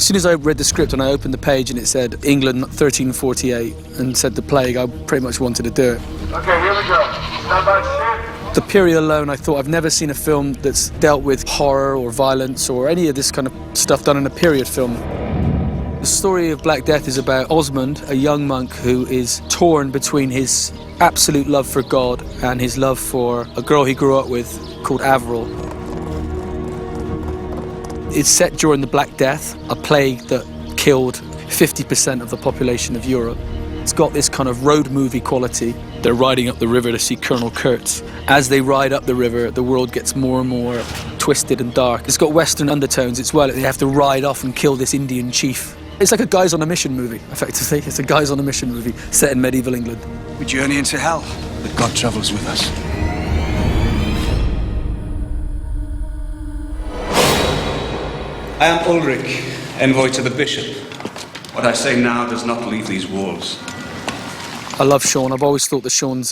As soon as I read the script and I opened the page and it said England 1348 and said the plague, I pretty much wanted to do it. Okay, here we go. Stand by, The period alone, I thought I've never seen a film that's dealt with horror or violence or any of this kind of stuff done in a period film. The story of Black Death is about Osmond, a young monk who is torn between his absolute love for God and his love for a girl he grew up with called Avril. It's set during the Black Death, a plague that killed 50% of the population of Europe. It's got this kind of road movie quality. They're riding up the river to see Colonel Kurtz. As they ride up the river, the world gets more and more twisted and dark. It's got Western undertones as well. They have to ride off and kill this Indian chief. It's like a guys on a mission movie, effectively. It's a guys on a mission movie set in medieval England. We journey into hell, but God travels with us. I am Ulrich, envoy to the bishop. What I say now does not leave these walls. I love Sean. I've always thought that Sean's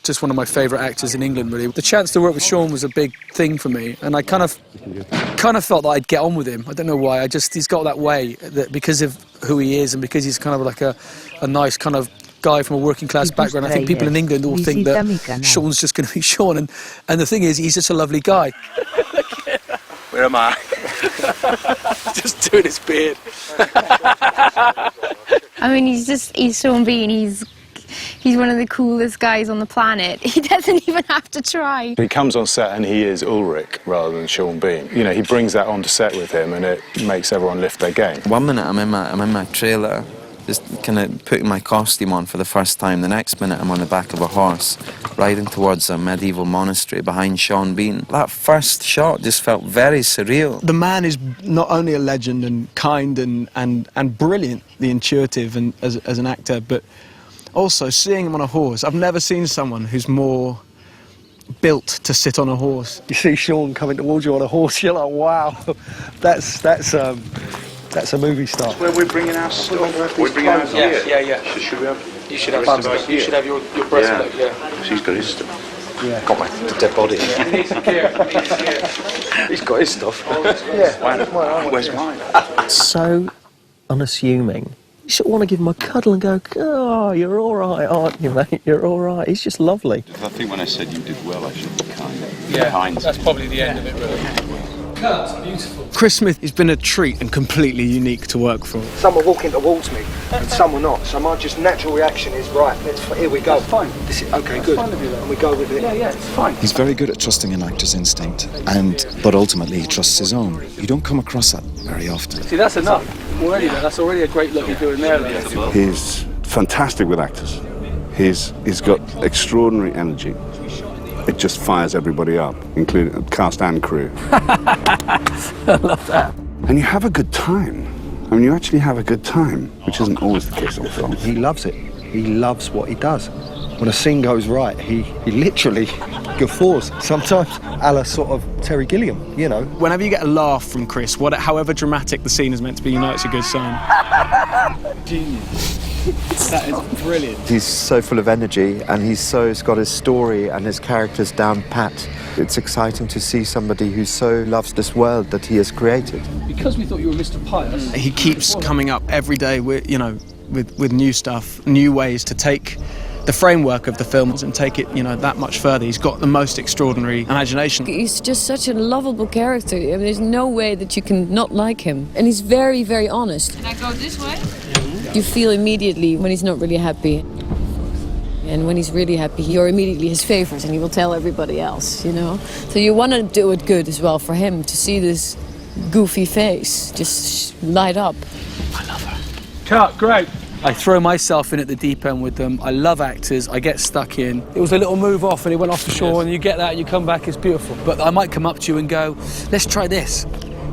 just one of my favourite actors in England, really. The chance to work with Sean was a big thing for me, and I kind of felt that I'd get on with him. I don't know why. He's got that way, that because of who he is and because he's kind of like a nice kind of guy from a working class background. I think people in England all think that Sean's just going to be Sean, and the thing is, he's just a lovely guy. Where am I? Just doing his beard. I mean, he's Sean Bean. He's one of the coolest guys on the planet. He doesn't even have to try. He comes on set and he is Ulrich rather than Sean Bean. You know, he brings that onto set with him and it makes everyone lift their game. 1 minute I'm in my trailer, just kind of putting my costume on for the first time. The next minute I'm on the back of a horse, riding towards a medieval monastery behind Sean Bean. That first shot just felt very surreal. The man is not only a legend and kind and brilliantly intuitive and as an actor, but also seeing him on a horse. I've never seen someone who's more built to sit on a horse. You see Sean coming towards you on a horse, you're like, wow, that's a movie star. Where we're bringing our stuff. We're bringing our Yeah. Should we have? You should have some stuff. You should have your breastplate, yeah. She's got his stuff. Yeah. Got my dead body. He needs some care. He's got his stuff. Yeah. Where's mine? So unassuming. You sort of want to give him a cuddle and go, oh, you're all right, aren't you, mate? You're all right. He's just lovely. I think when I said you did well, I should be kind. Yeah, that's probably the end of it, really. That's beautiful. Chris Smith has been a treat and completely unique to work for. Some are walking towards me and some are not. So my just natural reaction is, right, here we go. That's fine. This is, okay, good. Fine to do that. And we go with it. Yeah, it's fine. He's very good at trusting an actor's instinct, but ultimately he trusts his own. You don't come across that very often. See, that's enough. Already, that's already a great look you're doing there. He's fantastic with actors. He's got extraordinary energy. It just fires everybody up, including cast and crew. I love that. And you have a good time. I mean, you actually have a good time, which isn't always the case on film. He loves it. He loves what he does. When a scene goes right, he literally guffaws. Sometimes a la sort of Terry Gilliam, you know. Whenever you get a laugh from Chris, however dramatic the scene is meant to be, you know it's a good sign. Genius. That is brilliant. He's so full of energy and he's got his story and his characters down pat. It's exciting to see somebody who so loves this world that he has created. Because we thought you were Mr. Pious. He keeps coming up every day with new stuff, new ways to take the framework of the films and take it, that much further. He's got the most extraordinary imagination. He's just such a lovable character. I mean, there's no way that you can not like him. And he's very, very honest. Can I go this way? You feel immediately when he's not really happy. And when he's really happy, you're immediately his favourite and he will tell everybody else, So you want to do it good as well for him, to see this goofy face just light up. I love her. Cut, great. I throw myself in at the deep end with them. I love actors. I get stuck in. It was a little move off and it went off the shore and you get that and you come back, it's beautiful. But I might come up to you and go, let's try this.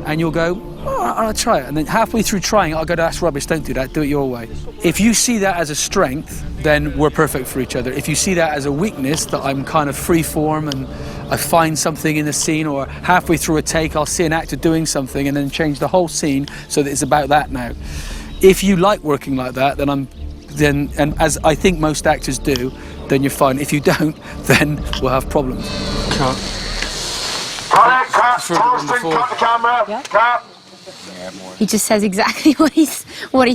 And you'll go, oh, I'll try it. And then halfway through trying it, I'll go, that's rubbish, don't do that, do it your way. If you see that as a strength, then we're perfect for each other. If you see that as a weakness, that I'm kind of free form and I find something in the scene, or halfway through a take, I'll see an actor doing something and then change the whole scene so that it's about that now. If you like working like that, then and as I think most actors do, then you're fine. If you don't, then we'll have problems. Cut, posting, cut the camera, cut. He just says exactly what he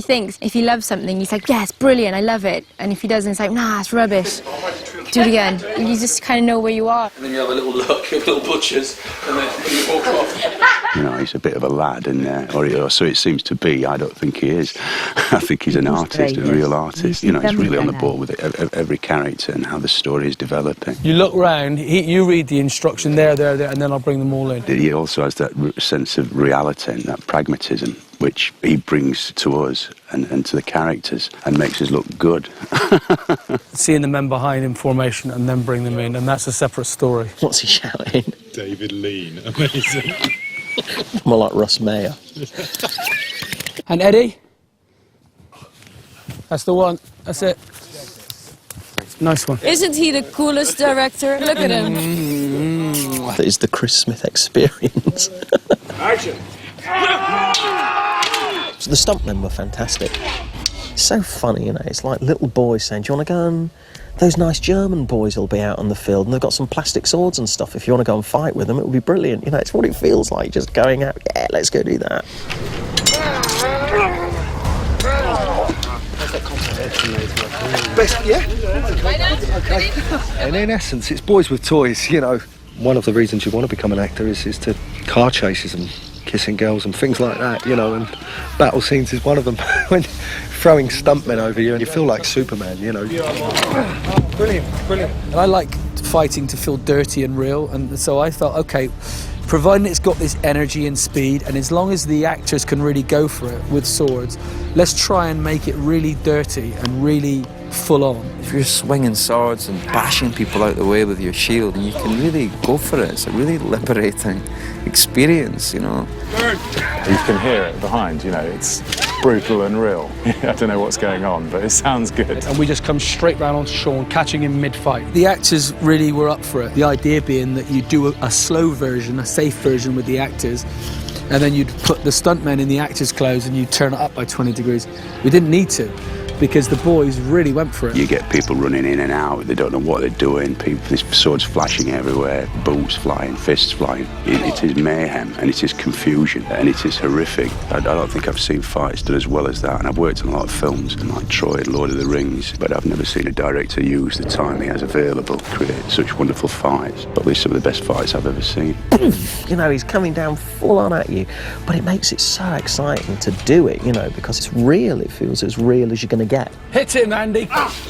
thinks. If he loves something, he's like, yeah, it's brilliant, I love it. And if he doesn't, it's like, nah, it's rubbish. Do it again. You just kind of know where you are. And then you have a little look, a little butchers, and then you walk off. You know, he's a bit of a lad, and or so it seems to be. I don't think he is. I think he's an artist, a real artist. You know, he's really on the ball with every character and how the story is developing. You look round, you read the instruction there, and then I'll bring them all in. He also has that sense of reality and that pragmatism, which he brings to us and to the characters and makes us look good. Seeing the men behind in formation and then bring them in, and that's a separate story. What's he shouting? David Lean, amazing. More like Russ Mayer. And Eddie? That's the one. That's it. Nice one. Isn't he the coolest director? Look at him. That is the Chris Smith experience. Action! The stuntmen were fantastic. It's so funny, you know, it's like little boys saying, do you want to go and... Those nice German boys will be out on the field and they've got some plastic swords and stuff. If you want to go and fight with them, it will be brilliant. You know, it's what it feels like, just going out, yeah, let's go do that. Best, yeah? Okay. And in essence, it's boys with toys, you know. One of the reasons you want to become an actor is to car chases and kissing girls and things like that, you know, and battle scenes is one of them. When throwing stuntmen over you and you feel like Superman, you know. Brilliant, brilliant. And I like fighting to feel dirty and real, and so I thought, okay, providing it's got this energy and speed, and as long as the actors can really go for it with swords, let's try and make it really dirty and really full on. If you're swinging swords and bashing people out the way with your shield, and you can really go for it, it's a really liberating experience, you know. You can hear it behind, you know, it's brutal and real. I don't know what's going on, but it sounds good. And we just come straight round onto Sean, catching him mid-fight. The actors really were up for it. The idea being that you do a slow version, a safe version with the actors, and then you'd put the stuntmen in the actors' clothes and you'd turn it up by 20 degrees. We didn't need to, because the boys really went for it. You get people running in and out, they don't know what they're doing, there's swords flashing everywhere, boots flying, fists flying. It is mayhem, and it is confusion, and it is horrific. I don't think I've seen fights done as well as that, and I've worked on a lot of films, like Troy and Lord of the Rings, but I've never seen a director use the time he has available to create such wonderful fights. Probably some of the best fights I've ever seen. You know, he's coming down full on at you, but it makes it so exciting to do it, you know, because it's real. It feels as real as you're going to get. Hit him, Andy.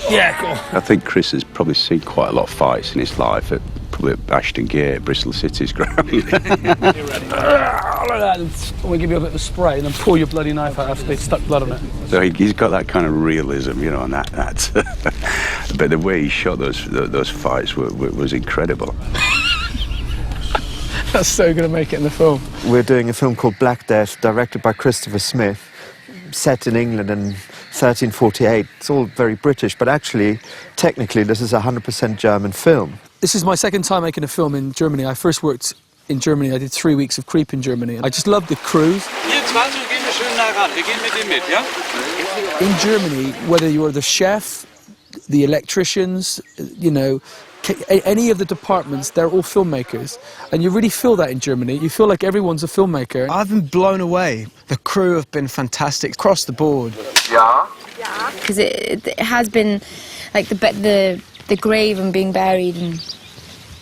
Yeah, go on. I think Chris has probably seen quite a lot of fights in his life at probably at Ashton Gate, Bristol City's ground. We give you a bit of a spray and then pull your bloody knife out after they've stuck blood on it. So he's got that kind of realism, you know, and that. But the way he shot those fights was incredible. That's so going to make it in the film. We're doing a film called Black Death, directed by Christopher Smith, set in England in 1348. It's all very British, but actually, technically, this is a 100% German film. This is my second time making a film in Germany. I first worked in Germany. I did 3 weeks of Creep in Germany. I just loved the crews. In Germany, whether you are the chef, the electricians, you know, any of the departments, they're all filmmakers. And you really feel that in Germany. You feel like everyone's a filmmaker. I've been blown away. The crew have been fantastic across the board. Yeah. Because it has been like the grave and being buried, and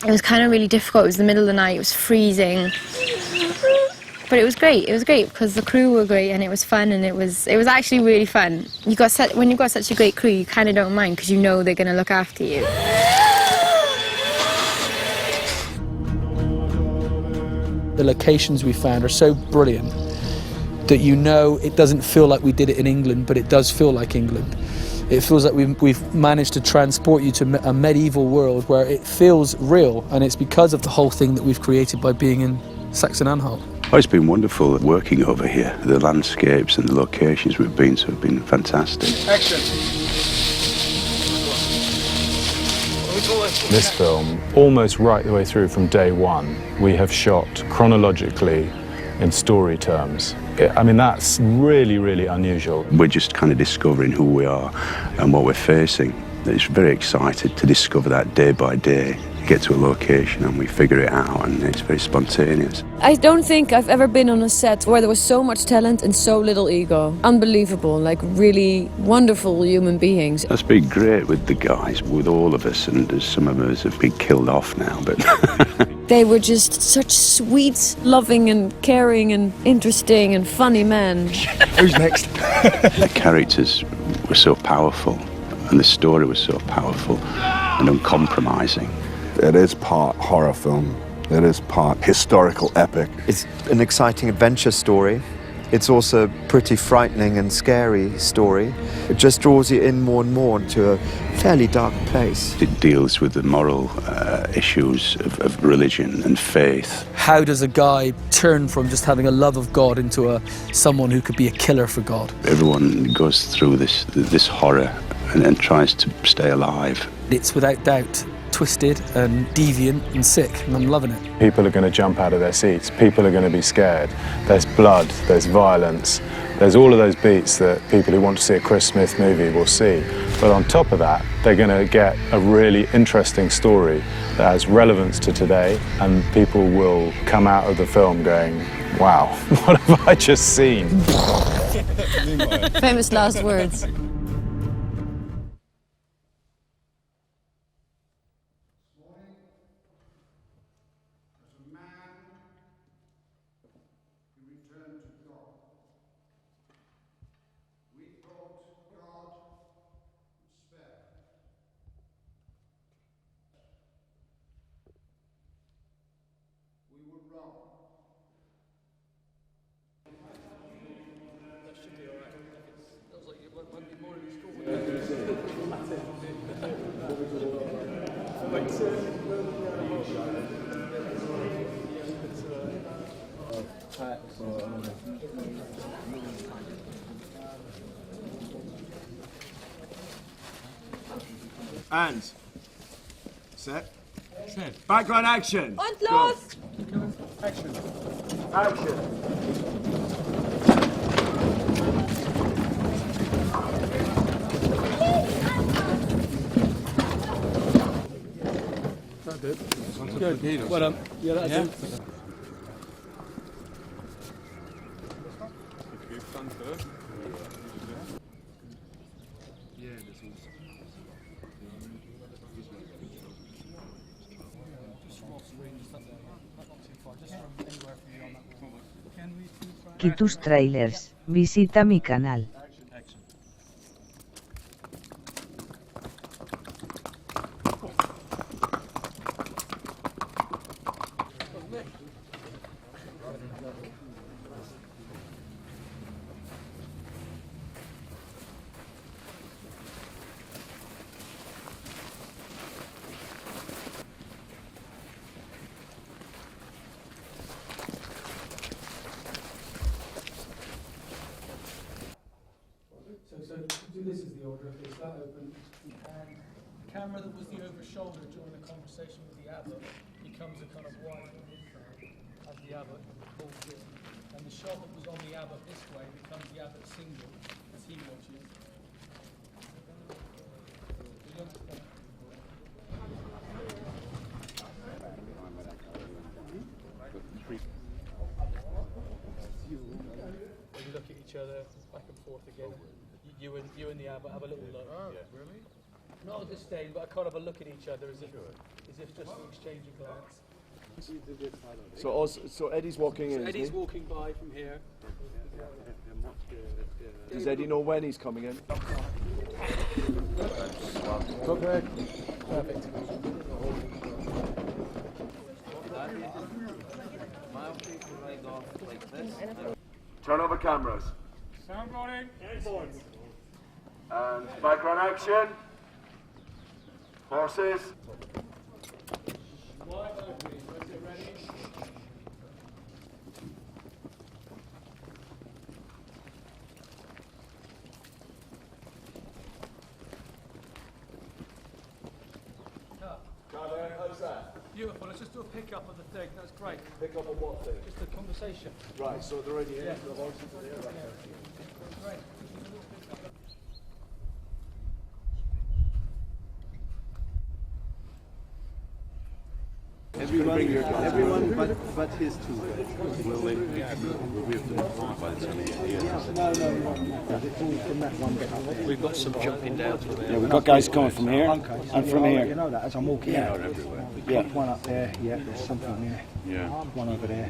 it was kind of really difficult. It was the middle of the night, it was freezing. But it was great. It was great because the crew were great and it was fun, and it was actually really fun. When you've got such a great crew, you kind of don't mind because you know they're going to look after you. The locations we found are so brilliant that you know it doesn't feel like we did it in England, but it does feel like England. It feels like we've managed to transport you to a medieval world where it feels real, and it's because of the whole thing that we've created by being in Saxon-Anhalt. Oh, it's been wonderful working over here. The landscapes and the locations we've been to have been fantastic. Action. This film, almost right the way through from day one, we have shot chronologically in story terms. I mean, that's really, really unusual. We're just kind of discovering who we are and what we're facing. It's very excited to discover that day by day, get to a location and we figure it out, and it's very spontaneous. I don't think I've ever been on a set where there was so much talent and so little ego. Unbelievable, like really wonderful human beings. That's been great with the guys, with all of us, and some of us have been killed off now, but... They were just such sweet, loving and caring and interesting and funny men. Who's next? The characters were so powerful, and the story was so powerful and uncompromising. It is part horror film. It is part historical epic. It's an exciting adventure story. It's also a pretty frightening and scary story. It just draws you in more and more into a fairly dark place. It deals with the moral issues of religion and faith. How does a guy turn from just having a love of God into someone who could be a killer for God? Everyone goes through this horror and tries to stay alive. It's without doubt twisted and deviant and sick, and I'm loving it. People are going to jump out of their seats. People are going to be scared. There's blood, there's violence, there's all of those beats that people who want to see a Chris Smith movie will see. But on top of that, they're going to get a really interesting story that has relevance to today, and people will come out of the film going, wow, what have I just seen? Famous last words. And set. Background action. Und los! Action. Action. Good. Well done. Yeah, that's it. Tus trailers, visita mi canal. So this is the order. It's that open, and the camera that was the over shoulder during the conversation with the abbot becomes a kind of wide intro as the abbot pulls in, and the shot that was on the abbot this way becomes the abbot single as he watches. We look at each other back and forth again. You and the abbot have a little look. Oh, yeah. Really? Not at this stage, but I kind of a look at each other as if just an exchange of glance. So Eddie's walking in. Eddie's walking by from here. Does Eddie know when he's coming in? Okay. Perfect. Turn over cameras. Sound rolling. And background action. Horses. Cada, how's that? Beautiful. Let's just do a pick-up of the thing. That's great. Pick up on what thing? Just the conversation. Right, so they're already in. Yeah. The horses are there. Right. Great. Everyone but his two. Will they? Yeah, we'll be able to by the time he gets here. We've got some jumping down from there. Yeah, we've got guys coming from here and from here. You know that as I'm walking Yeah, out. they're everywhere. Yeah. One up there, yeah, there's something there. Yeah. One over there.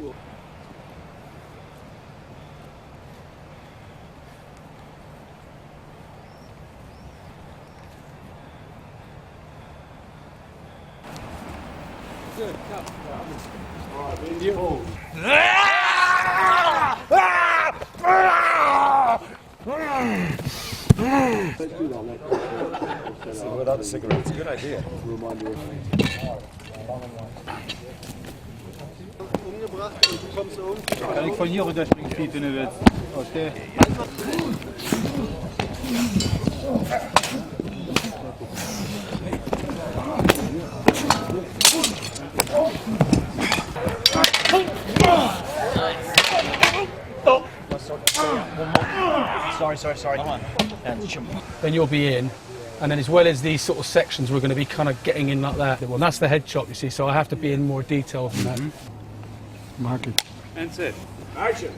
Good, cut. All right, beautiful. Without a cigarette, it's a good idea. Kan ik van hier dat ik fiets in de wet? Oké. Sorry. Then you'll be in, and then as well as these sort of sections, we're going to be kind of getting in like that. Well, that's the head chop, you see, so I have to be in more detail than that. Mark it. That's it. Action!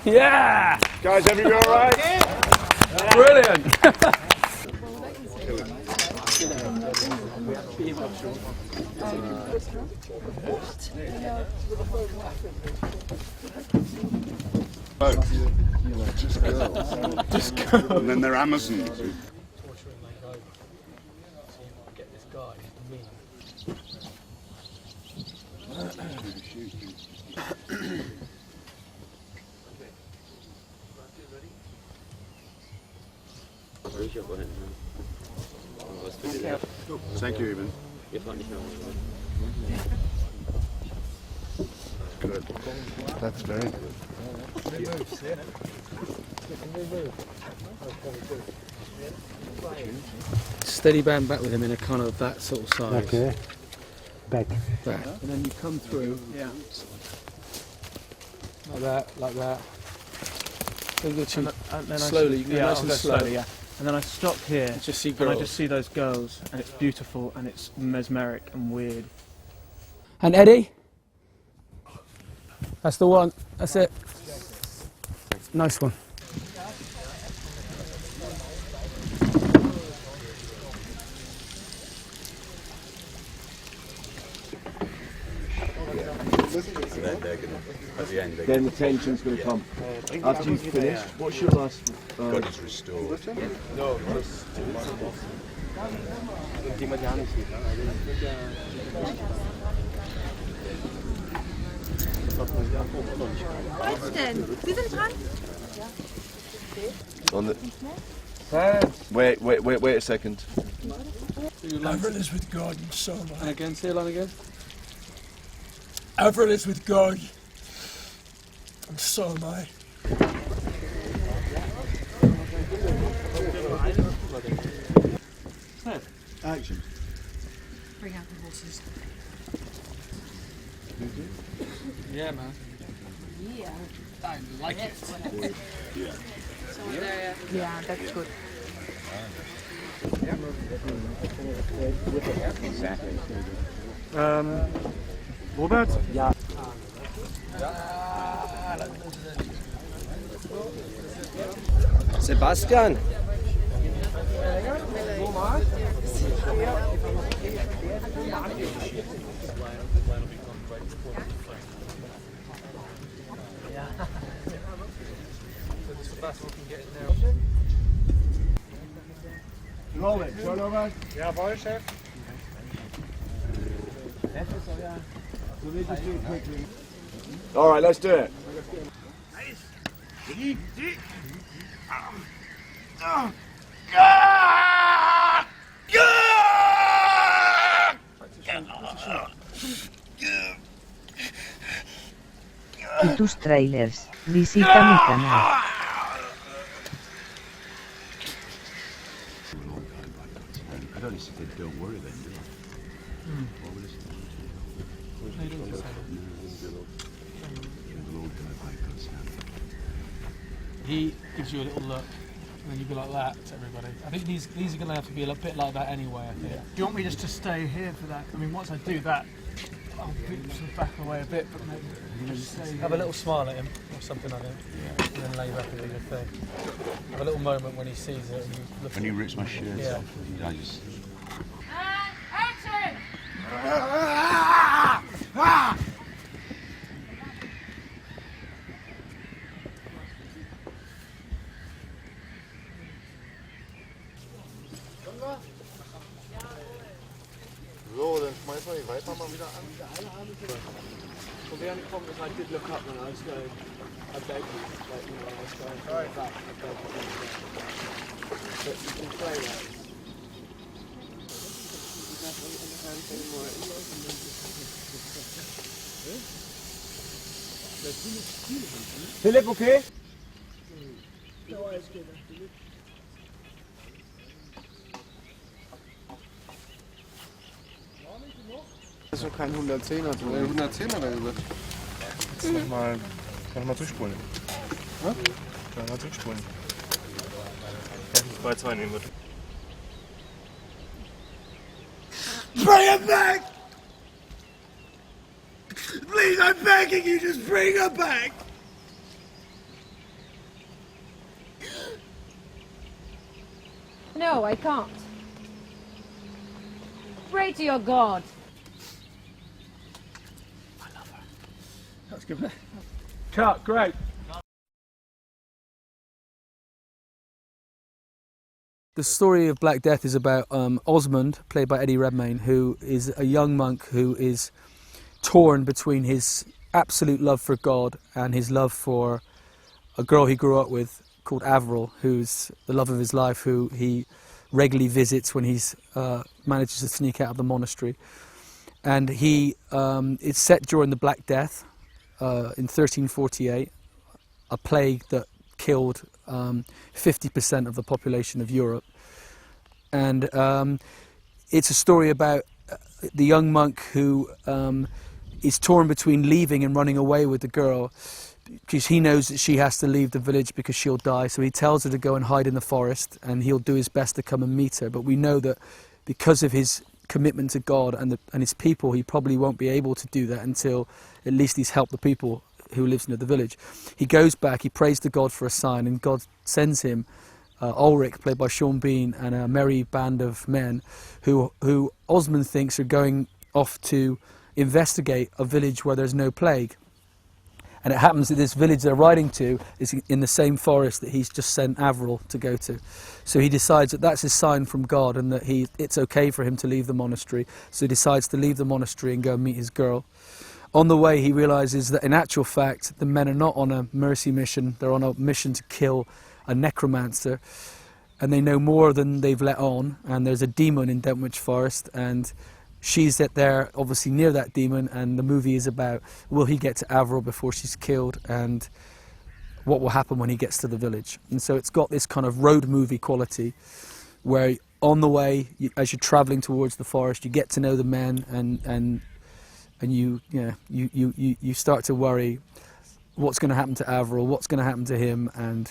Yeah! Guys, everybody all right? Brilliant! Just go. And then they're Amazons. Get this guy, me. Thank you, Eben. Good. That's very good. Steady band back with him in a kind of that sort of size. Okay. Back. That. And then you come through. Yeah. Like that. And then slowly, you can go nice and slow. slowly, yeah. And then I stop here, Just see and girls. I just see those girls, and it's beautiful, and it's mesmeric and weird. And Eddie? That's the one. That's it. Nice one. Then the tension's going to come. After you've finished, what's your last? God is restored. No, Wir sind dran. On the... Wait a second. Avril is with God and so am I. And again, say it line again. Avril is with God and so am I. Action. Bring out the horses. Yeah, man. Yeah. I like it. Yeah, that's good. Robert? Ja. Sebastian. Roll it. Turn over. Jawohl, Chef. So they just do it quickly. All right, let's do it. y tus trailers, visita mi canal. I don't listen to Don't Worry then, do I? Or we listen to He gives you a little look, and then you go like that to everybody. I think these are going to have to be a bit like that anyway, I think. Do you want me just to stay here for that? I mean, once I do that, I'll sort of back away a bit, but maybe just stay Have a little smile at him, or something like that, and then lay back and do your thing. Have a little moment when he sees it. And you look when he rips my shirt yeah. off, I just... Action! So, dann schmeißen wir die weiter mal wieder an. Well, the only problem is I did look up when I was going. I begged you, like, you know, I was going back. I begged you. But you can play that. Philipp, okay? Das ist doch kein 110er drin. 110er da gesagt. Jetzt nochmal durchspulen. Kann mal durchspulen. Kann ich nicht 2-2 nehmen wird. Bring it back! Please, I'm begging you, just bring her back! No, I can't. Pray to your God. That's good. Cut, great. The story of Black Death is about Osmond, played by Eddie Redmayne, who is a young monk who is torn between his absolute love for God and his love for a girl he grew up with called Avril, who's the love of his life, who he regularly visits when he's manages to sneak out of the monastery. And it's set during the Black Death in 1348, a plague that killed 50% of the population of Europe. And it's a story about the young monk who is torn between leaving and running away with the girl, because he knows that she has to leave the village because she'll die. So he tells her to go and hide in the forest, and he'll do his best to come and meet her. But we know that because of his commitment to God and his people, he probably won't be able to do that until at least he's helped the people who lives near the village. He goes back, he prays to God for a sign, and God sends him Ulrich, played by Sean Bean, and a merry band of men who Osmond thinks are going off to investigate a village where there's no plague. And it happens that this village they're riding to is in the same forest that he's just sent Avril to go to. So he decides that that's his sign from God, and that it's okay for him to leave the monastery. So he decides to leave the monastery and go and meet his girl. On the way, he realizes that in actual fact, the men are not on a mercy mission. They're on a mission to kill a necromancer, and they know more than they've let on. And there's a demon in Dentwich Forest, and she's there, obviously near that demon. And the movie is about, will he get to Avril before she's killed, and what will happen when he gets to the village. And so it's got this kind of road movie quality, where on the way, as you're traveling towards the forest, you get to know the men, and you start to worry what's going to happen to Avril, what's going to happen to him, and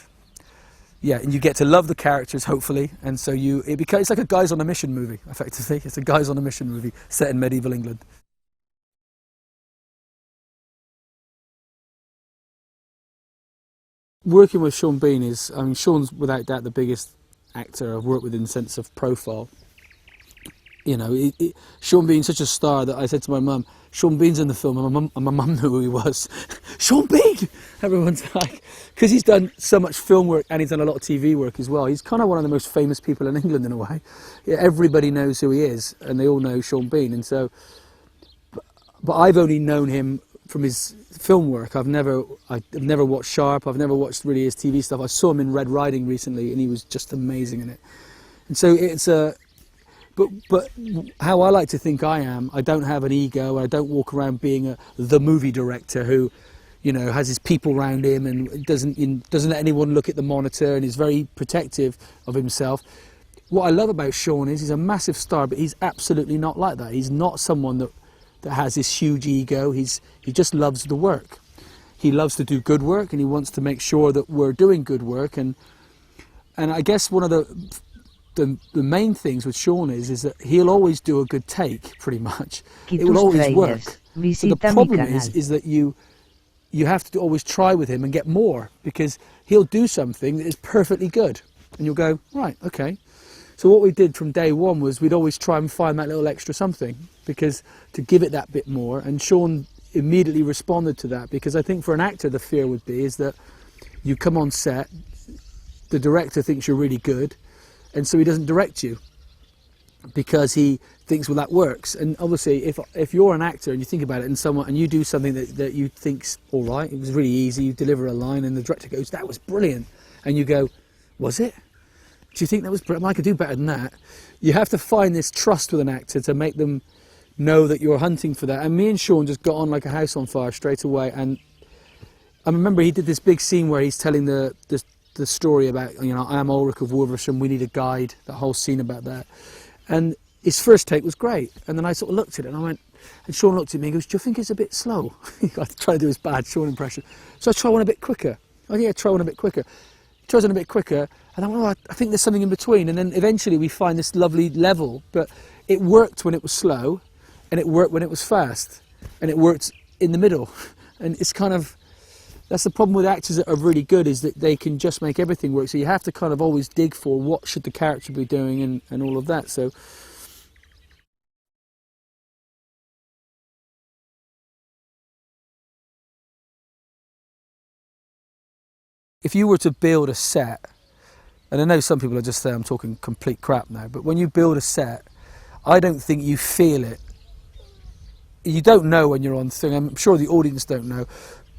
you get to love the characters, hopefully. And so it's like a guys on a mission movie, effectively. It's a guys on a mission movie set in medieval England. Working with Sean Bean Sean's without doubt the biggest actor I've worked with in the sense of profile. Sean Bean's such a star that I said to my mum, Sean Bean's in the film, and my mum knew who he was. Sean Bean! Everyone's like, because he's done so much film work and he's done a lot of TV work as well. He's kind of one of the most famous people in England in a way. Yeah, everybody knows who he is, and they all know Sean Bean. And so, but I've only known him from his film work. I've never watched Sharp. I've never watched really his TV stuff. I saw him in Red Riding recently, and he was just amazing in it. And so it's a. But how I like to think I don't have an ego, and I don't walk around being the movie director who, you know, has his people around him and doesn't let anyone look at the monitor, and is very protective of himself. What I love about Sean is he's a massive star, but he's absolutely not like that. He's not someone that has this huge ego. He just loves the work. He loves to do good work, and he wants to make sure that we're doing good work. And I guess one of the main things with Sean is that he'll always do a good take, pretty much. It will always work. But the problem is that you have to always try with him and get more, because he'll do something that is perfectly good, and you'll go, right, okay. So what we did from day one was we'd always try and find that little extra something, because to give it that bit more. And Sean immediately responded to that, because I think for an actor the fear would be is that you come on set, the director thinks you're really good, and so he doesn't direct you because he thinks, well, that works. And obviously if you're an actor and you think about it, and you do something that you think's all right, it was really easy, you deliver a line and the director goes, that was brilliant, and you go, was it? Do you think that was brilliant? I could do better than that. You have to find this trust with an actor to make them know that you're hunting for that. And me and Sean just got on like a house on fire straight away. And I remember he did this big scene where he's telling the story about, you know, I am Ulrich of Wolverhampton, we need a guide, that whole scene about that. And his first take was great. And then I sort of looked at it and I went, and Sean looked at me and goes, do you think it's a bit slow? I try to do his bad Sean impression. So I try one a bit quicker. I think I try one a bit quicker. He tries one a bit quicker. And I went, oh, I think there's something in between. And then eventually we find this lovely level. But it worked when it was slow, and it worked when it was fast, and it worked in the middle. And it's kind of, that's the problem with actors that are really good, is that they can just make everything work. So you have to kind of always dig for what should the character be doing and all of that. So if you were to build a set, and I know some people are just saying I'm talking complete crap now, but when you build a set, I don't think you feel it. You don't know when you're on thing. I'm sure the audience don't know,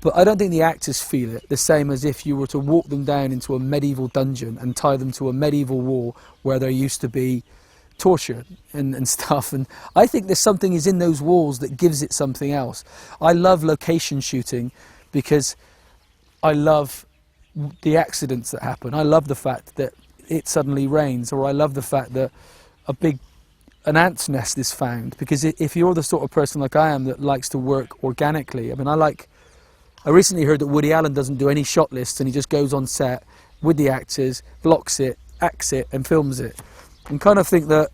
but I don't think the actors feel it the same as if you were to walk them down into a medieval dungeon and tie them to a medieval wall where there used to be torture and stuff. And I think there's something is in those walls that gives it something else. I love location shooting because I love the accidents that happen. I love the fact that it suddenly rains, or I love the fact that an ant's nest is found, because if you're the sort of person like I am that likes to work organically, I mean, I recently heard that Woody Allen doesn't do any shot lists, and he just goes on set with the actors, blocks it, acts it and films it. And kind of think that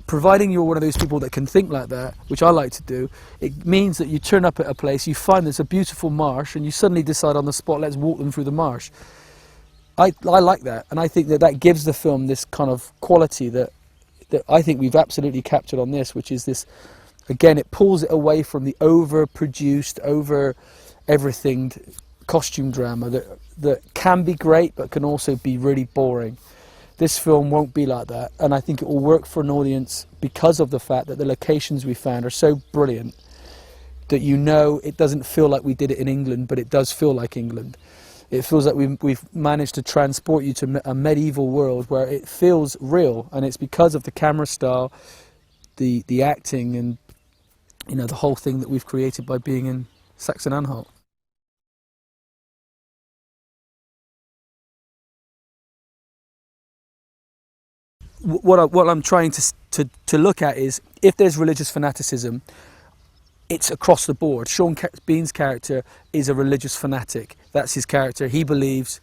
providing you're one of those people that can think like that, which I like to do, it means that you turn up at a place, you find there's a beautiful marsh, and you suddenly decide on the spot, let's walk them through the marsh. I like that, and I think that gives the film this kind of quality that I think we've absolutely captured on this, which is this, again, it pulls it away from the over-produced, over-everything costume drama that can be great but can also be really boring. This film won't be like that, and I think it will work for an audience because of the fact that the locations we found are so brilliant that, you know, it doesn't feel like we did it in England, but it does feel like England. It feels like we've managed to transport you to a medieval world where it feels real, and it's because of the camera style, the acting, and, you know, the whole thing that we've created by being in Saxon-Anhalt. What I'm trying to look at is, if there's religious fanaticism, it's across the board. Sean Bean's character is a religious fanatic. That's his character. He believes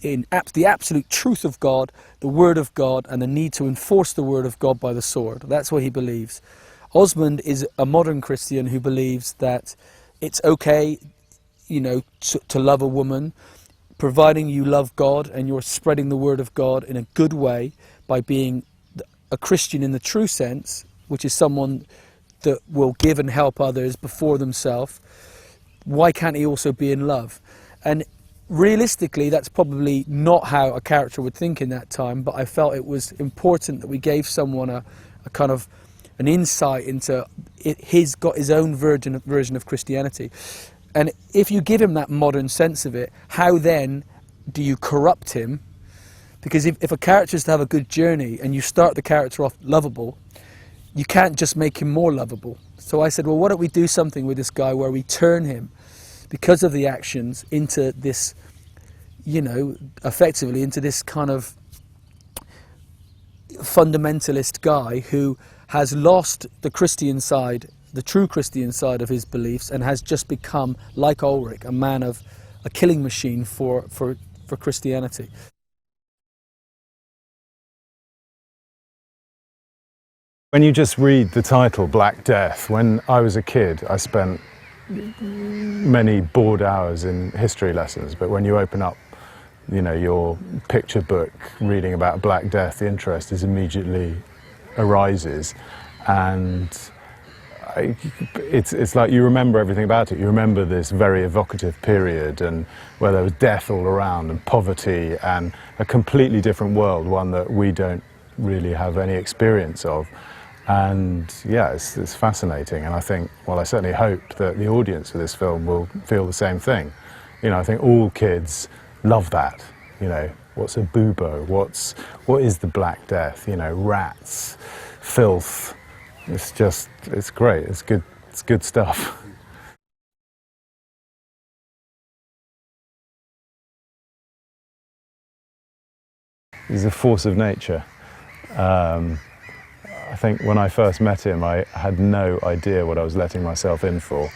in the absolute truth of God, the Word of God, and the need to enforce the Word of God by the sword. That's what he believes. Osmond is a modern Christian who believes that it's okay, you know, to love a woman, providing you love God and you're spreading the Word of God in a good way by being a Christian in the true sense, which is someone that will give and help others before themselves. Why can't he also be in love? And realistically, that's probably not how a character would think in that time, but I felt it was important that we gave someone a kind of an insight into it. He's got his own version of Christianity. And if you give him that modern sense of it, how then do you corrupt him? Because if a character is to have a good journey and you start the character off lovable, you can't just make him more lovable. So I said, well, why don't we do something with this guy where we turn him because of the actions, into this, you know, effectively into this kind of fundamentalist guy who has lost the Christian side, the true Christian side of his beliefs, and has just become, like Ulrich, a killing machine for Christianity. When you just read the title, Black Death, when I was a kid, I spent many bored hours in history lessons, but when you open up, you know, your picture book reading about Black Death, the interest immediately arises, and it's like you remember everything about it. You remember this very evocative period, and where there was death all around and poverty and a completely different world, one that we don't really have any experience of. And yeah, it's fascinating, and I think, well, I certainly hope that the audience for this film will feel the same thing. You know, I think all kids love that. You know, what's a bubo? What is the Black Death? You know, rats, filth. It's great. It's good stuff. He's a force of nature. I think when I first met him, I had no idea what I was letting myself in for.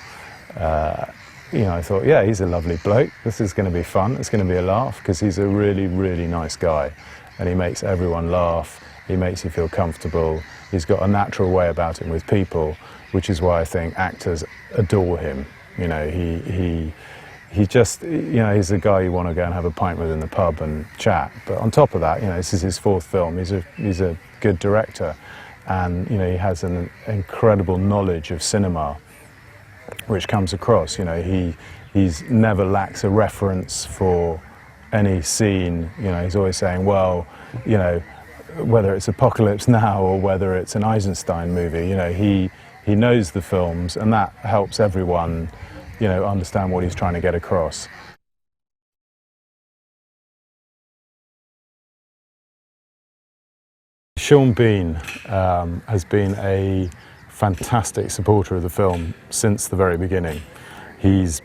You know, I thought, yeah, he's a lovely bloke. This is going to be fun. It's going to be a laugh, because he's a really, really nice guy. And he makes everyone laugh. He makes you feel comfortable. He's got a natural way about him with people, which is why I think actors adore him. You know, he just, you know, he's a guy you want to go and have a pint with in the pub and chat. But on top of that, you know, this is his 4th film. He's a good director. And, you know, he has an incredible knowledge of cinema, which comes across. You know, he's never lacks a reference for any scene. You know, he's always saying, well, you know, whether it's Apocalypse Now or whether it's an Eisenstein movie, you know, he knows the films, and that helps everyone, you know, understand what he's trying to get across. Sean Bean has been a fantastic supporter of the film since the very beginning. He's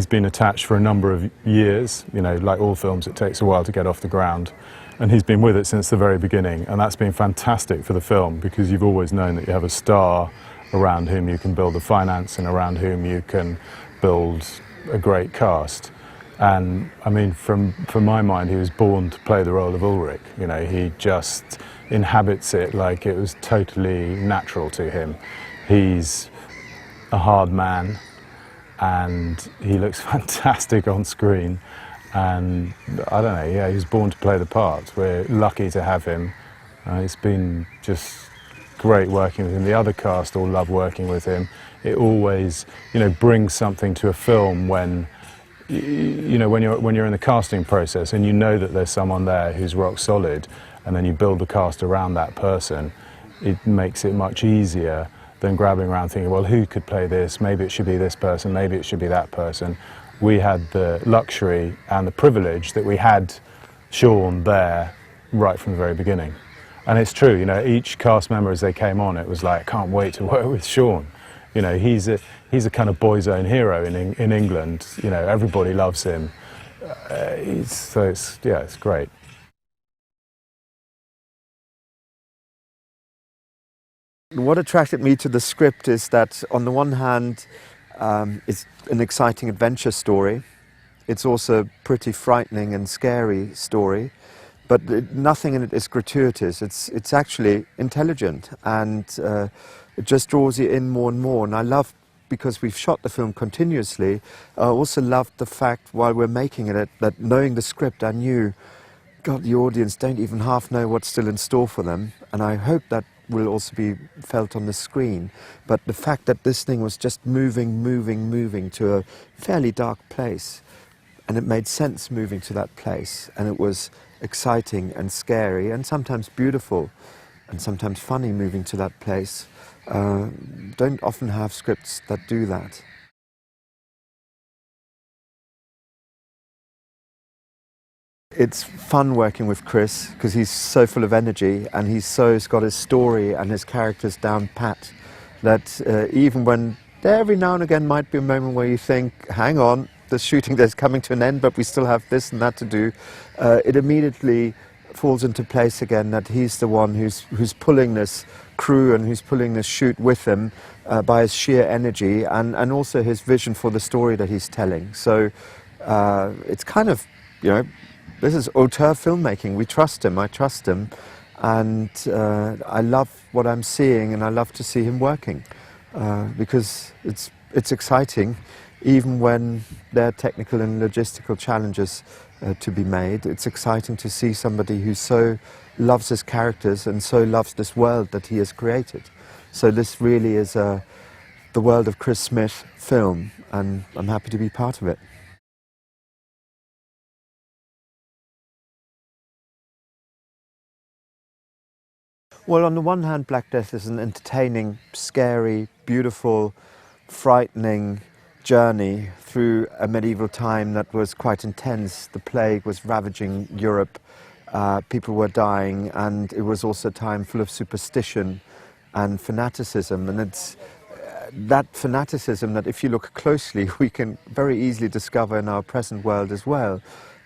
been attached for a number of years. You know, like all films, it takes a while to get off the ground, and he's been with it since the very beginning, and that's been fantastic for the film, because you've always known that you have a star around whom you can build the finance and around whom you can build a great cast. And I mean, from my mind, he was born to play the role of Ulrich. You know, he just inhabits it like it was totally natural to him. He's a hard man, and he looks fantastic on screen. And I don't know, yeah, he was born to play the part. We're lucky to have him. It's been just great working with him. The other cast all love working with him. It always, you know, brings something to a film when, you know, when you're in the casting process and you know that there's someone there who's rock solid, and then you build the cast around that person. It makes it much easier than grabbing around thinking, well, who could play this? Maybe it should be this person, maybe it should be that person. We had the luxury and the privilege that we had Sean there right from the very beginning. And it's true, you know, each cast member as they came on, it was like, I can't wait to work with Sean. You know, he's a kind of boy's own hero in England. You know, everybody loves him. So it's great. What attracted me to the script is that, on the one hand, it's an exciting adventure story. It's also a pretty frightening and scary story, but nothing in it is gratuitous. It's actually intelligent, and it just draws you in more and more. And I love, because we've shot the film continuously, I also loved the fact, while we're making it, that knowing the script, I knew, God, the audience don't even half know what's still in store for them. And I hope that will also be felt on the screen. But the fact that this thing was just moving to a fairly dark place, and it made sense moving to that place, and it was exciting and scary and sometimes beautiful and sometimes funny moving to that place. Don't often have scripts that do that. It's fun working with Chris, because he's so full of energy, and he's got his story and his characters down pat, that even when there every now and again might be a moment where you think, hang on, the shooting is coming to an end, but we still have this and that to do. It immediately falls into place again that he's the one who's pulling this crew and who's pulling this shoot with him by his sheer energy and also his vision for the story that he's telling. So it's kind of, you know, this is auteur filmmaking. We trust him, I trust him, and I love what I'm seeing and I love to see him working because it's exciting. Even when there are technical and logistical challenges to be made, it's exciting to see somebody who so loves his characters and so loves this world that he has created. So this really is the world of Chris Smith film, and I'm happy to be part of it. Well, on the one hand, Black Death is an entertaining, scary, beautiful, frightening journey through a medieval time that was quite intense. The plague was ravaging Europe, people were dying, and it was also a time full of superstition and fanaticism. And it's that fanaticism that, if you look closely, we can very easily discover in our present world as well.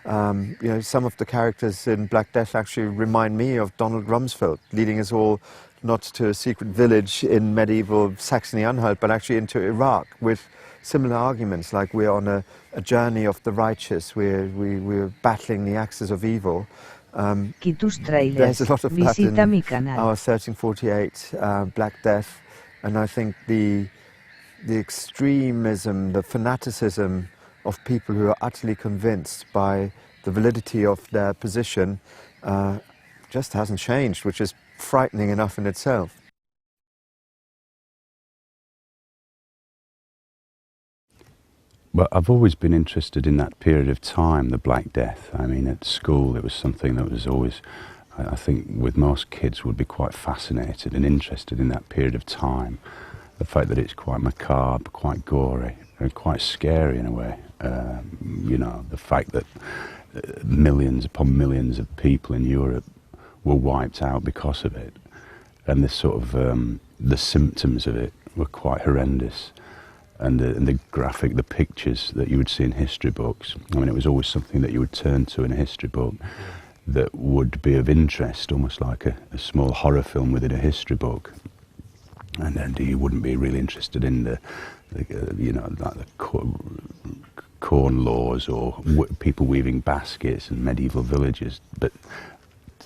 You know, some of the characters in Black Death actually remind me of Donald Rumsfeld, leading us all not to a secret village in medieval Saxony-Anhalt, but actually into Iraq with similar arguments, like we're on a journey of the righteous, we're battling the axis of evil. There's a lot of that in our 1348 Black Death, and I think the extremism, the fanaticism of people who are utterly convinced by the validity of their position just hasn't changed, which is frightening enough in itself. Well, I've always been interested in that period of time, the Black Death. I mean, at school it was something that was always, I think with most kids, would be quite fascinated and interested in that period of time. The fact that it's quite macabre, quite gory, and quite scary in a way. You know, the fact that millions upon millions of people in Europe were wiped out because of it. And the sort of, the symptoms of it were quite horrendous. And the graphic, the pictures that you would see in history books. I mean, it was always something that you would turn to in a history book that would be of interest, almost like a small horror film within a history book. And then you wouldn't be really interested in the you know, like the corn laws or people weaving baskets and medieval villages. But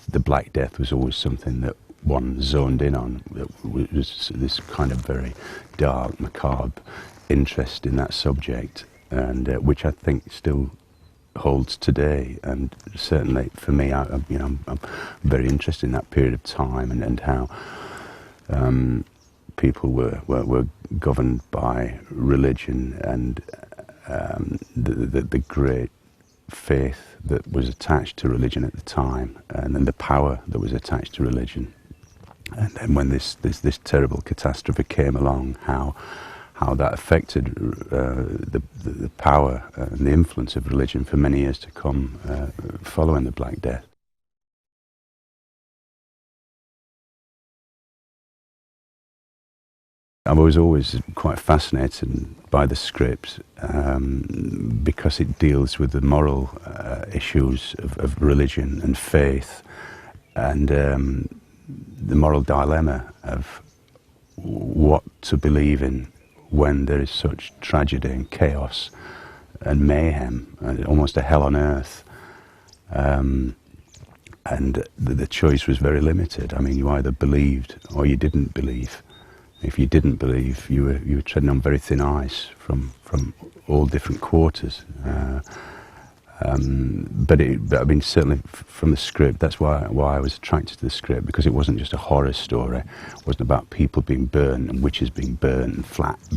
the Black Death was always something that one zoned in on. It was this kind of very dark, macabre interest in that subject, and which I think still holds today. And certainly for me, I'm very interested in that period of time and how people were governed by religion and the great faith that was attached to religion at the time, and then the power that was attached to religion. And then when this terrible catastrophe came along, how that affected the power and the influence of religion for many years to come following the Black Death. I was always quite fascinated by the script because it deals with the moral issues of religion and faith, and the moral dilemma of what to believe in when there is such tragedy and chaos and mayhem, and almost a hell on earth. And the choice was very limited. I mean, you either believed or you didn't believe. If you didn't believe, you were treading on very thin ice from all different quarters. But I mean, certainly from the script, that's why I was attracted to the script, because it wasn't just a horror story. It wasn't about people being burned and witches being burned and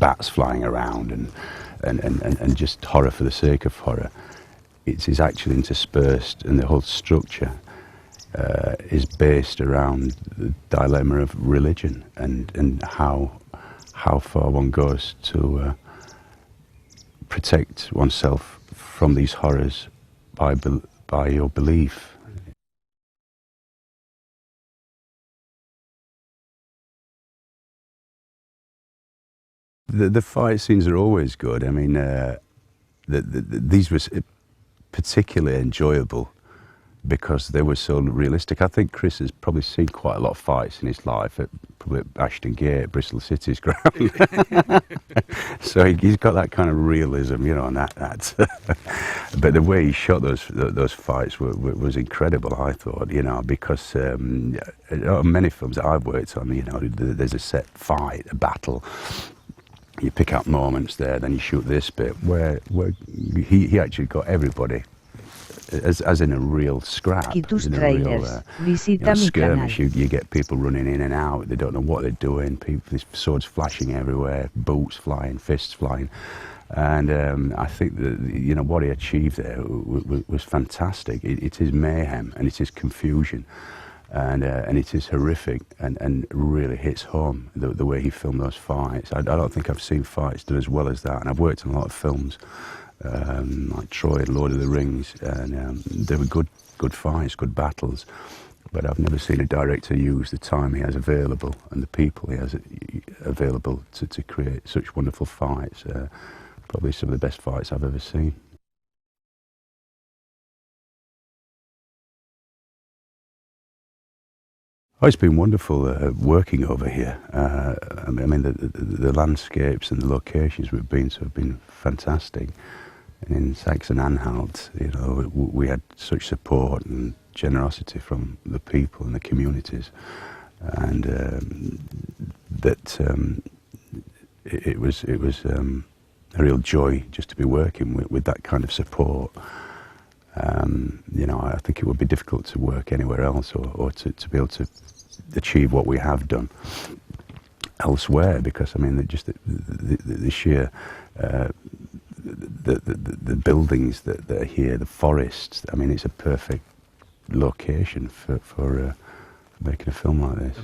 bats flying around and just horror for the sake of horror. It's actually interspersed, and the whole structure is based around the dilemma of religion and how far one goes to protect oneself from these horrors by your belief. The fight scenes are always good. I mean, these were particularly enjoyable because they were so realistic. I think Chris has probably seen quite a lot of fights in his life, probably at Ashton Gate, Bristol City's ground. So he's got that kind of realism, you know, and that. But the way he shot those fights was incredible, I thought, you know, because many films that I've worked on, you know, there's a set fight, a battle. You pick out moments there, then you shoot this bit where he actually got everybody as in a real scrap, in a real skirmish. You get people running in and out, they don't know what they're doing, there's swords flashing everywhere, boots flying, fists flying. And I think that, you know, what he achieved there was fantastic. It is mayhem and it is confusion. And it is horrific and really hits home the way he filmed those fights. I don't think I've seen fights done as well as that. And I've worked on a lot of films like Troy and Lord of the Rings, and they were good fights, good battles. But I've never seen a director use the time he has available and the people he has available to create such wonderful fights. Probably some of the best fights I've ever seen. Oh, it's been wonderful working over here. I mean, the landscapes and the locations we've been to have been fantastic. And in Saxon-Anhalt, you know, we had such support and generosity from the people and the communities, and it was a real joy just to be working with that kind of support. You know, I think it would be difficult to work anywhere else or to be able to achieve what we have done elsewhere, because I mean, just the sheer the buildings that are here, the forests. I mean, it's a perfect location for making a film like this.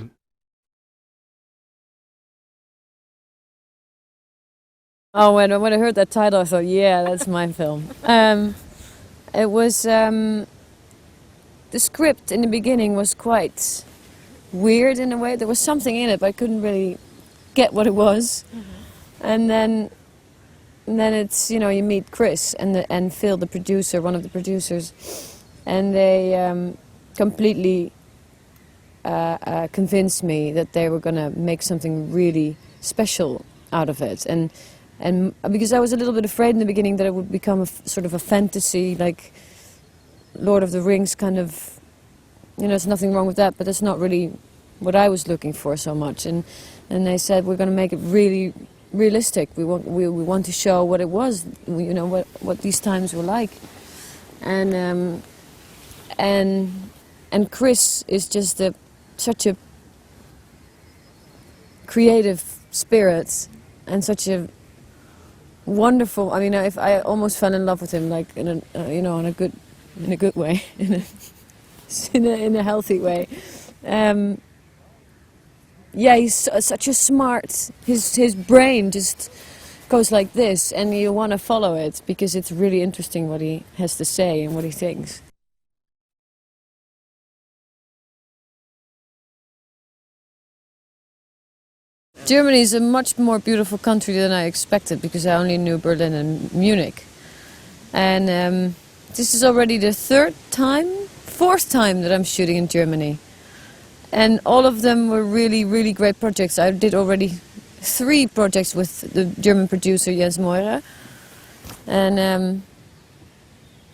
Oh, when I heard that title, I thought, yeah, that's my film. It was the script in the beginning was quite weird in a way. There was something in it, but I couldn't really get what it was. And then it's, you know, you meet Chris and Phil, the producer, one of the producers, and they completely convinced me that they were going to make something really special out of it. And because I was a little bit afraid in the beginning that it would become sort of a fantasy, like Lord of the Rings kind of, you know, there's nothing wrong with that, but that's not really what I was looking for so much. And they said, we're going to make it really realistic. We want to show what it was, you know, what these times were like. And Chris is just such a creative spirit and such a wonderful. I mean, I almost fell in love with him, like in a you know, in a good way, in a healthy way. Yeah, he's such a smart. His brain just goes like this, and you want to follow it because it's really interesting what he has to say and what he thinks. Germany is a much more beautiful country than I expected, because I only knew Berlin and Munich. And this is already the fourth time that I'm shooting in Germany. And all of them were really, really great projects. I did already 3 projects with the German producer Jens Meurer. And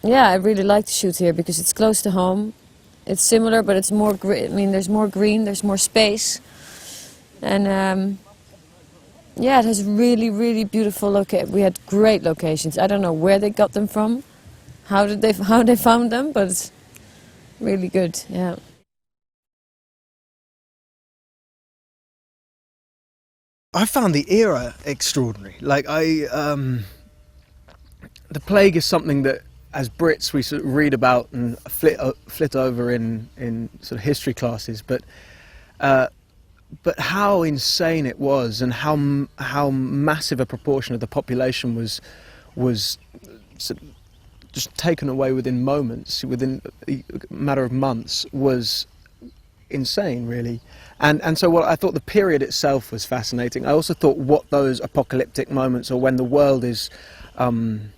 yeah, I really like to shoot here because it's close to home. It's similar, but it's more I mean, there's more green, there's more space. And yeah, it has really, really beautiful we had great locations. I don't know where they got them from, how they found them, but it's really good, yeah. I found the era extraordinary. Like the plague is something that, as Brits, we sort of read about and flit over in sort of history classes, but how insane it was, and how massive a proportion of the population was sort of just taken away within moments, within a matter of months, was insane, really. And so I thought the period itself was fascinating. I also thought what those apocalyptic moments, or when the world is in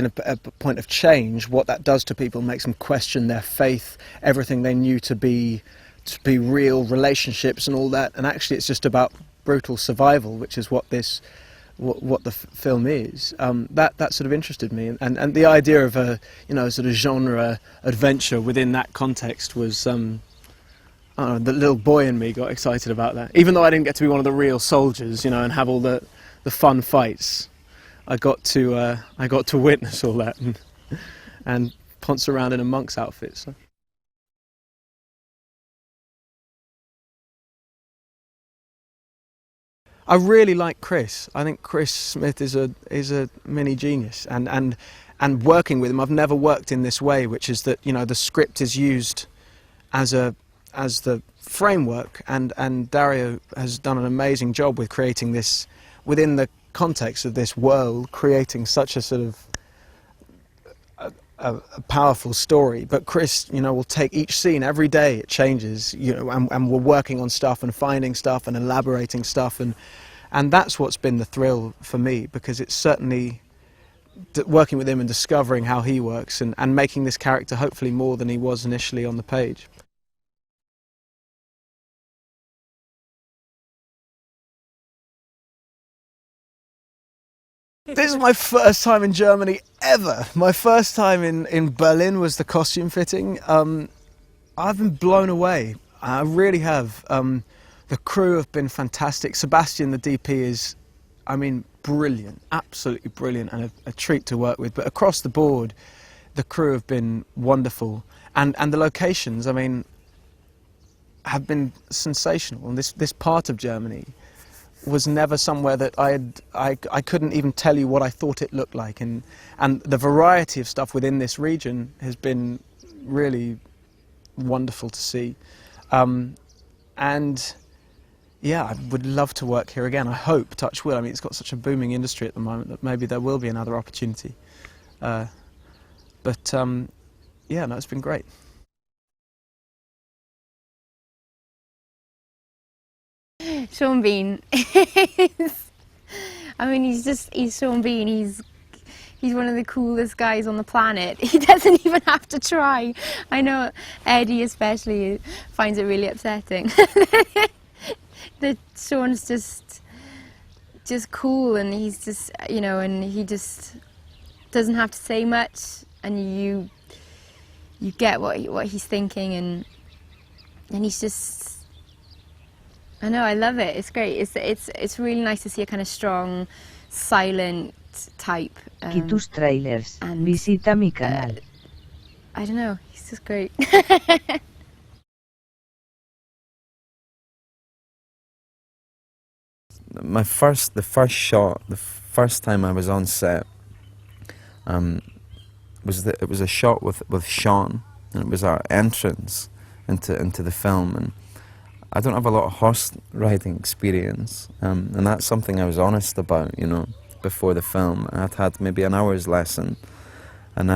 a point of change, what that does to people, makes them question their faith, everything they knew to be real, relationships and all that. And actually it's just about brutal survival, which is what the film is. That sort of interested me, and the idea of a sort of genre adventure within that context was I don't know, the little boy in me got excited about that. Even though I didn't get to be one of the real soldiers, and have all the fun fights, I got to witness all that and ponce around in a monk's outfit. So. I really like Chris. I think Chris Smith is a mini genius, and working with him, I've never worked in this way, which is that the script is used as the framework, and Dario has done an amazing job with creating this within the context of this world, creating such a sort of a powerful story. But Chris, will take each scene every day. It changes, and we're working on stuff and finding stuff and elaborating stuff, and that's what's been the thrill for me, because it's certainly working with him and discovering how he works and making this character hopefully more than he was initially on the page. This is my first time in Germany ever. My first time in Berlin was the costume fitting. I've been blown away. I really have. The crew have been fantastic. Sebastian, the DP, is, brilliant, absolutely brilliant, and a treat to work with. But across the board, the crew have been wonderful, and the locations, have been sensational. And this part of Germany was never somewhere that I couldn't even tell you what I thought it looked like, and the variety of stuff within this region has been really wonderful to see, and yeah, I would love to work here again. I hope, touch wood, it's got such a booming industry at the moment that maybe there will be another opportunity, yeah, no, it's been great. Sean Bean. He's Sean Bean. He's one of the coolest guys on the planet. He doesn't even have to try. I know Eddie especially finds it really upsetting. That Sean's just cool, and he's just, and he just doesn't have to say much, and you get what he's thinking, and he's just, I know, I love it. It's great. It's really nice to see a kind of strong, silent type. Y tus trailers. Visita mi canal. I don't know. He's just great. The first shot, the first time I was on set, it was a shot with Sean, and it was our entrance into the film, and I don't have a lot of horse riding experience, and that's something I was honest about, before the film. I'd had maybe an hour's lesson, and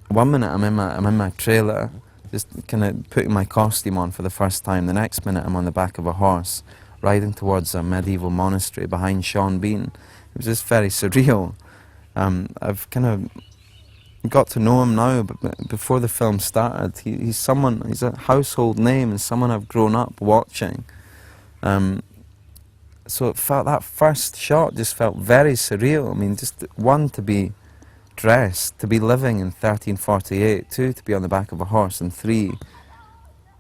one minute I'm in my trailer, just kind of putting my costume on for the first time. The next minute I'm on the back of a horse, riding towards a medieval monastery behind Sean Bean. It was just very surreal. I've kind of got to know him now, but before the film started, he's a household name and someone I've grown up watching. So it felt, that first shot just felt very surreal. Just one, to be dressed, to be living in 1348, two, to be on the back of a horse, and three,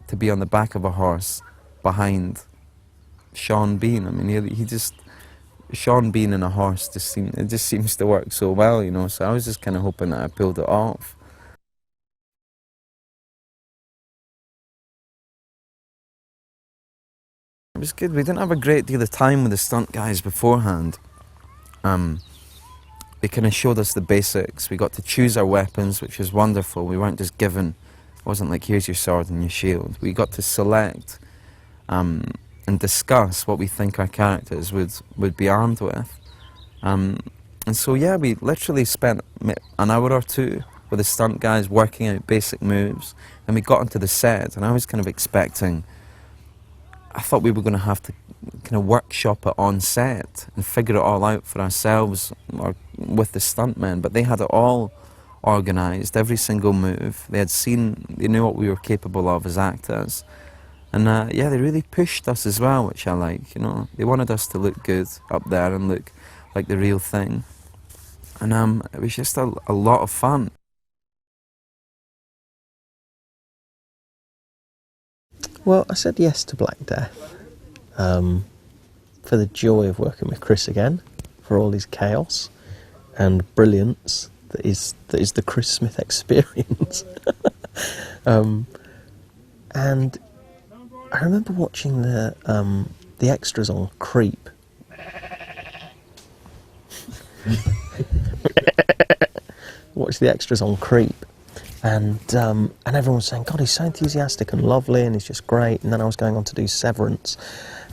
to be on the back of a horse behind Sean Bean. Sean Bean and a horse just seems to work so well, so I was just kind of hoping that I pulled it off. It was good. We didn't have a great deal of time with the stunt guys beforehand. They kind of showed us the basics. We got to choose our weapons, which was wonderful. We weren't just given, it wasn't like, here's your sword and your shield. We got to select and discuss what we think our characters would be armed with. And so, yeah, we literally spent an hour or two with the stunt guys working out basic moves, And we got onto the set, and I was kind of expecting, I thought we were going to have to kind of workshop it on set and figure it all out for ourselves or with the stuntmen, but they had it all organised, every single move. They knew what we were capable of as actors. And yeah, they really pushed us as well, which I like, you know. They wanted us to look good up there and look like the real thing. And it was just a lot of fun. Well, I said yes to Black Death for the joy of working with Chris again, for all his chaos and brilliance that is the Chris Smith experience. And I remember watching the extras on Creep. Watch the extras on Creep. And everyone was saying, God, he's so enthusiastic and lovely and he's just great. And then I was going on to do Severance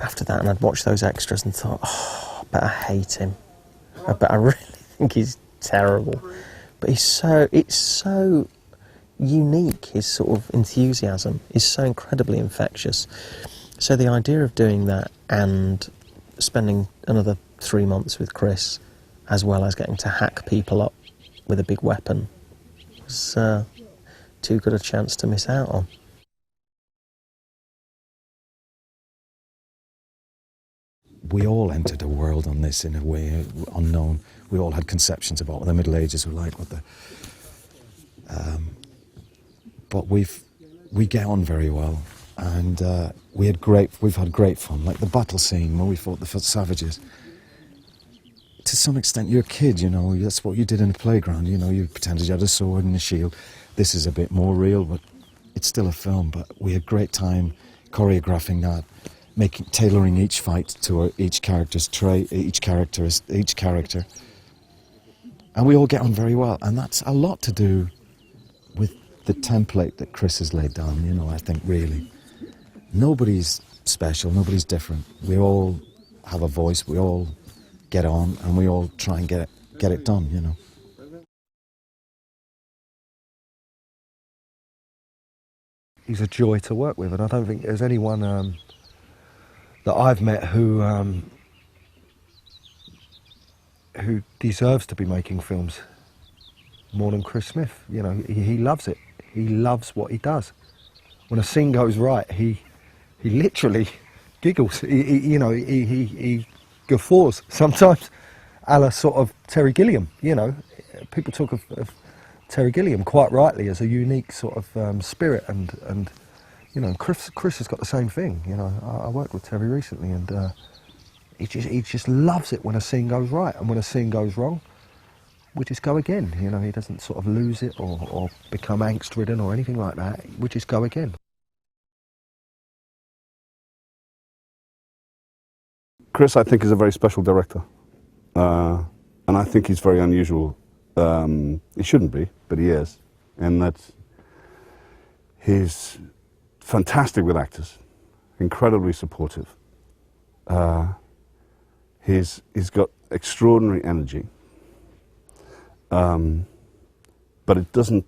after that, and I'd watched those extras and thought, oh, I bet I hate him. I bet I really think he's terrible. But it's so unique, his sort of enthusiasm is so incredibly infectious. So the idea of doing that and spending another 3 months with Chris, as well as getting to hack people up with a big weapon, was too good a chance to miss out on. We all entered a world on this in a way unknown. We all had conceptions about what the Middle Ages were like, but we get on very well, and we've had great fun. Like the battle scene where we fought the savages. To some extent, you're a kid, you know. That's what you did in a playground. You know, you pretended you had a sword and a shield. This is a bit more real, but it's still a film. But we had a great time choreographing that, tailoring each fight to each character's trait, each character, and we all get on very well. And that's a lot to do with the template that Chris has laid down. You know, I think really, nobody's special, nobody's different. We all have a voice. We all get on, and we all try and get it done, you know. He's a joy to work with, and I don't think there's anyone that I've met who deserves to be making films more than Chris Smith. You know, he loves it. He loves what he does. When a scene goes right, he literally giggles. He guffaws sometimes, a la sort of Terry Gilliam. You know, people talk of Terry Gilliam quite rightly as a unique sort of spirit, and you know, Chris has got the same thing. You know, I worked with Terry recently, and he just loves it when a scene goes right, and when a scene goes wrong, we just go again. You know, he doesn't sort of lose it or become angst-ridden or anything like that. We just go again. Chris, I think, is a very special director, and I think he's very unusual. He shouldn't be, but he is, and that he's fantastic with actors, incredibly supportive. He's got extraordinary energy, but it doesn't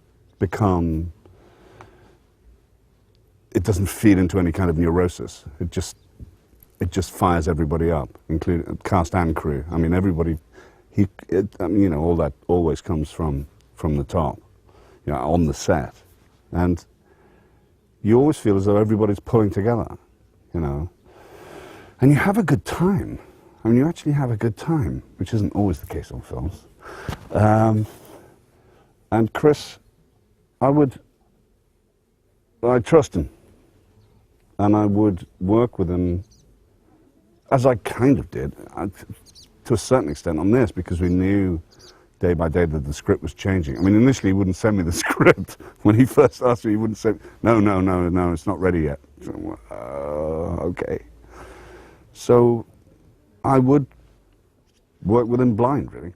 feed into any kind of neurosis. It just fires everybody up, including cast and crew. I mean, everybody. You know, all that always comes from the top, you know, on the set, and you always feel as though everybody's pulling together, you know, and you have a good time. I mean, you actually have a good time, which isn't always the case on films. And Chris, I trust him, and I would work with him, as I kind of did, to a certain extent on this, because we knew day by day that the script was changing. I mean, initially he wouldn't send me the script. When he first asked me, he wouldn't say, no, it's not ready yet. So, okay. So I would work with him blind, really.